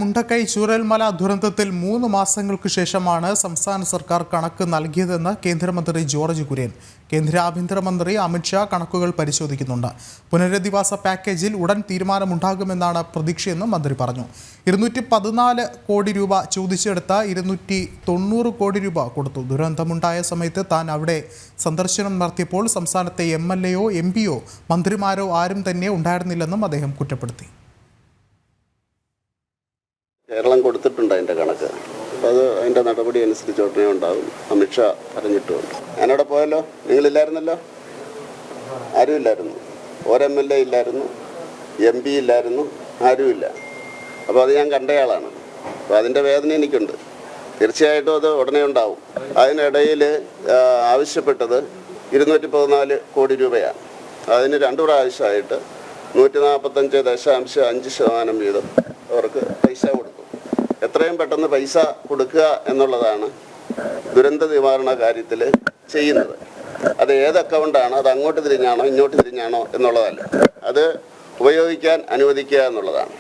മുണ്ടക്കൈ ചൂരൽമല ദുരന്തത്തിൽ 3 മാസങ്ങൾക്ക് ശേഷമാണ് സംസ്ഥാന സർക്കാർ കണക്ക് നൽകിയതെന്ന് കേന്ദ്രമന്ത്രി ജോർജ് കുര്യൻ. കേന്ദ്ര ആഭ്യന്തരമന്ത്രി അമിത്ഷാ കണക്കുകൾ പരിശോധിക്കുന്നുണ്ട്. പുനരധിവാസ പാക്കേജിൽ ഉടൻ തീരുമാനമുണ്ടാകുമെന്നാണ് പ്രതീക്ഷയെന്ന് മന്ത്രി പറഞ്ഞു. 214 കോടി രൂപ ചോദിച്ചെടുത്ത 290 കോടി രൂപ കൊടുത്തു. ദുരന്തമുണ്ടായ സമയത്ത് താൻ അവിടെ സന്ദർശനം നടത്തിയപ്പോൾ സംസ്ഥാനത്തെ MLAയോ MPയോ മന്ത്രിമാരോ ആരും തന്നെ ഉണ്ടായിരുന്നില്ലെന്നും അദ്ദേഹം കുറ്റപ്പെടുത്തി. കേരളം കൊടുത്തിട്ടുണ്ട് അതിൻ്റെ കണക്ക്. അപ്പോൾ അത് അതിൻ്റെ നടപടി അനുസരിച്ച് ഉടനെ ഉണ്ടാകും. അമിത്ഷാ പറഞ്ഞിട്ടുമുണ്ട്. ഞാനവിടെ പോയല്ലോ, നിങ്ങളില്ലായിരുന്നല്ലോ, ആരുമില്ലായിരുന്നു. MLA ഇല്ലായിരുന്നു, MP ഇല്ലായിരുന്നു, ആരുമില്ല. അപ്പോൾ അത് ഞാൻ കണ്ടയാളാണ്. അപ്പോൾ അതിൻ്റെ വേദന എനിക്കുണ്ട്. തീർച്ചയായിട്ടും അത് ഉടനെ ഉണ്ടാവും. അതിനിടയിൽ ആവശ്യപ്പെട്ടത് 214 കോടി രൂപയാണ്. അതിന് 2 പ്രാവശ്യമായിട്ട് 145.5% വീതം അവർക്ക് പൈസ കൊടുക്കും. എത്രയും പെട്ടെന്ന് പൈസ കൊടുക്കുക എന്നുള്ളതാണ് ദുരന്ത നിവാരണ കാര്യത്തിൽ ചെയ്യുന്നത്. അത് ഏത് അക്കൗണ്ടാണ്, അത് അങ്ങോട്ട് തിരിഞ്ഞാണോ ഇങ്ങോട്ട് തിരിഞ്ഞാണോ എന്നുള്ളതല്ല, അത് ഉപയോഗിക്കാൻ അനുവദിക്കുക എന്നുള്ളതാണ്.